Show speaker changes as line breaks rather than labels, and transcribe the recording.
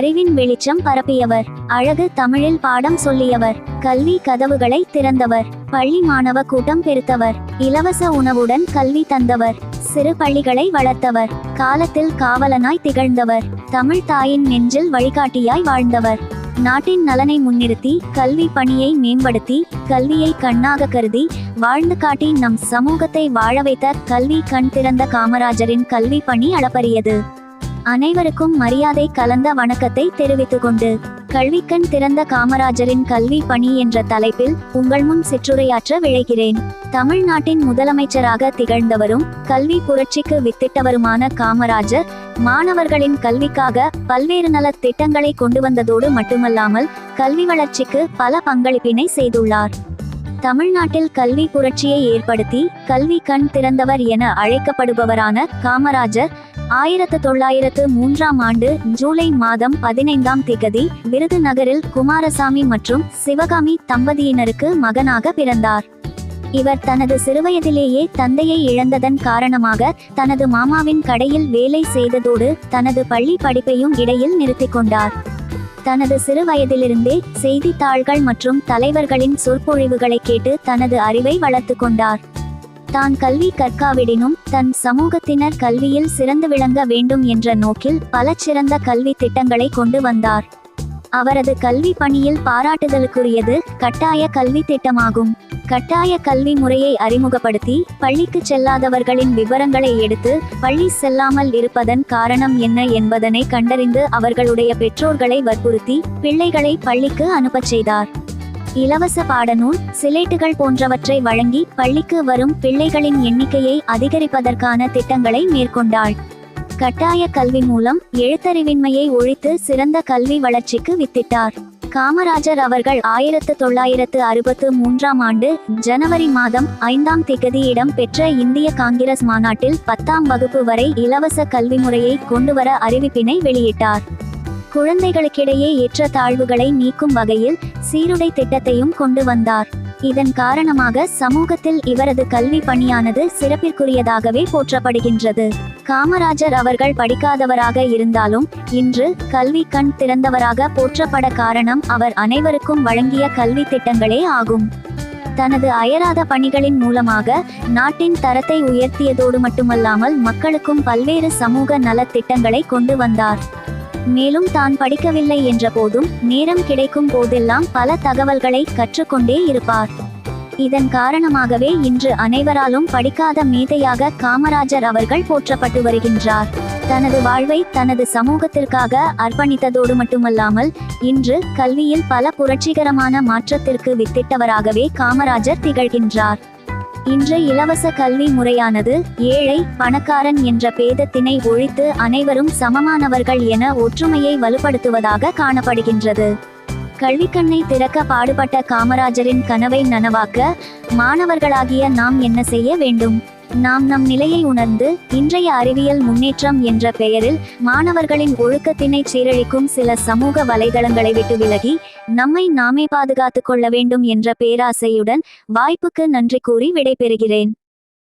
அறிவின் வெளிச்சம் பரப்பியவர். அழகு தமிழில் பாடம் சொல்லியவர். கல்வி கதவுகளை திறந்தவர். பள்ளி மாணவ கூட்டம் பெருத்தவர். இலவச உணவுடன் கல்வி தந்தவர். சிறு பள்ளிகளை வளர்த்தவர். காலத்தில் காவலனாய் திகழ்ந்தவர். தமிழ் தாயின் நெஞ்சில் வழிகாட்டியாய் வாழ்ந்தவர். நாட்டின் நலனை முன்னிறுத்தி கல்வி பணியை மேம்படுத்தி கல்வியை கண்ணாக கருதி வாழ்ந்து காட்டி நம் சமூகத்தை வாழ வைத்த கல்வி கண் திறந்த காமராஜரின் கல்வி பணி அளப்பரியது. அனைவருக்கும் மரியாதை கலந்த வணக்கத்தை தெரிவித்துக் கொண்டு கல்விக்கண் திறந்த காமராஜரின் கல்வி பணி என்ற தலைப்பில் உங்கள் முன் சிற்றுரையாற்ற விழைகிறேன். தமிழ்நாட்டின் முதலமைச்சராக திகழ்ந்தவரும் கல்வி புரட்சிக்கு வித்திட்டவருமான காமராஜர் மாணவர்களின் கல்விக்காக பல்வேறு நல திட்டங்களை கொண்டு வந்ததோடு மட்டுமல்லாமல் கல்வி வளர்ச்சிக்கு பல பங்களிப்பினை செய்துள்ளார். தமிழ்நாட்டில் கல்வி புரட்சியை ஏற்படுத்தி கல்வி கண் திறந்தவர் என அழைக்கப்படுபவரான காமராஜர் 1903 ஆண்டு ஜூலை மாதம் 15ஆம் தேதி விருதுநகரில் குமாரசாமி மற்றும் சிவகாமி தம்பதியினருக்கு மகனாக பிறந்தார். இவர் தனது சிறுவயதிலேயே தந்தையை இழந்ததன் காரணமாக தனது மாமாவின் கடையில் வேலை செய்ததோடு தனது பள்ளி படிப்பையும் இடையில் நிறுத்திக் கொண்டார். தனது சிறு வயதிலிருந்தே செய்தித்தாள்கள் மற்றும் தலைவர்களின் சொற்பொழிவுகளை கேட்டு தனது அறிவை வளர்த்து கொண்டார். தான் கல்வி கற்காவிடினும் தன் சமூகத்தினர் கல்வியில் சிறந்து விளங்க வேண்டும் என்ற நோக்கில் பல சிறந்த கல்வி திட்டங்களை கொண்டு வந்தார். அவரது கல்வி பணியில் பாராட்டுதலுக்குரியது கட்டாய கல்வி திட்டமாகும். கட்டாய கல்வி முறையை அறிமுகப்படுத்தி பள்ளிக்கு செல்லாதவர்களின் விவரங்களை எடுத்து பள்ளி செல்லாமல் இருப்பதன் காரணம் என்ன என்பதனை கண்டறிந்து அவர்களுடைய பெற்றோர்களை வற்புறுத்தி பிள்ளைகளை பள்ளிக்கு அனுப்பச் செய்தார். இலவச பாடநூல், சிலேட்டுகள் போன்றவற்றை வழங்கி பள்ளிக்கு வரும் பிள்ளைகளின் எண்ணிக்கையை அதிகரிப்பதற்கான திட்டங்களை மேற்கொண்டாள். கட்டாய கல்வி மூலம் எழுத்தறிவின்மையை ஒழித்து சிறந்த கல்வி வளர்ச்சிக்கு வித்திட்டார். காமராஜர் அவர்கள் 1963 ஆண்டு ஜனவரி மாதம் 5ஆம் தேதி இடம் பெற்ற இந்திய காங்கிரஸ் மாநாட்டில் 10ஆம் வகுப்பு வரை இலவச கல்வி முறையை கொண்டுவர அறிவிப்பினை வெளியிட்டார். குழந்தைகளுக்கிடையே ஏற்ற தாழ்வுகளை நீக்கும் வகையில் சீருடை திட்டத்தையும் கொண்டு வந்தார். இதன் காரணமாக சமூகத்தில் இவரது கல்வி பணியானது சிறப்பிற்குரியதாகவே போற்றப்படுகின்றது. காமராஜர் அவர்கள் படிக்காதவராக இருந்தாலும் இன்று கல்வி கண் திறந்தவராக போற்றப்பட காரணம் அவர் அனைவருக்கும் வழங்கிய கல்வி திட்டங்களே ஆகும். தனது அயராத பணிகளின் மூலமாக நாட்டின் தரத்தை உயர்த்தியதோடு மட்டுமல்லாமல் மக்களுக்கும் பல்வேறு சமூக நல திட்டங்களை கொண்டு வந்தார். மேலும் தான் படிக்கவில்லை என்ற போதும் நேரம் கிடைக்கும் போதெல்லாம் பல தகவல்களை கற்றுக்கொண்டே இருப்பார். இதன் காரணமாகவே இன்று அனைவராலும் படிக்காத மேதையாக காமராஜர் அவர்கள் போற்றப்பட்டு வருகின்றார். தனது வாழ்வை தனது சமூகத்திற்காக அர்ப்பணித்ததோடு மட்டுமல்லாமல் இன்று கல்வியில் பல புரட்சிகரமான மாற்றத்திற்கு வித்திட்டவராகவே காமராஜர் திகழ்கின்றார். இன்று இலவச கல்வி முறையானது ஏழை பணக்காரன் என்ற பேதத்தினை ஒழித்து அனைவரும் சமமானவர்கள் என ஒற்றுமையை வலுப்படுத்துவதாக காணப்படுகின்றது. கல்விக்கண்ணை திறக்க பாடுபட்ட காமராஜரின் கனவை நனவாக்க மாணவர்களாகிய நாம் என்ன செய்ய வேண்டும்? நாம் நம் நிலையை உணர்ந்து இன்றைய அறிவியல் முன்னேற்றம் என்ற பெயரில் மாணவர்களின் ஒழுக்கத்தினை சீரழிக்கும் சில சமூக வலைதளங்களை விட்டு விலகி நம்மை நாமே பாதுகாத்துக் கொள்ள வேண்டும் என்ற பேராசையுடன் வாய்ப்புக்கு நன்றி கூறி விடைபெறுகிறேன்.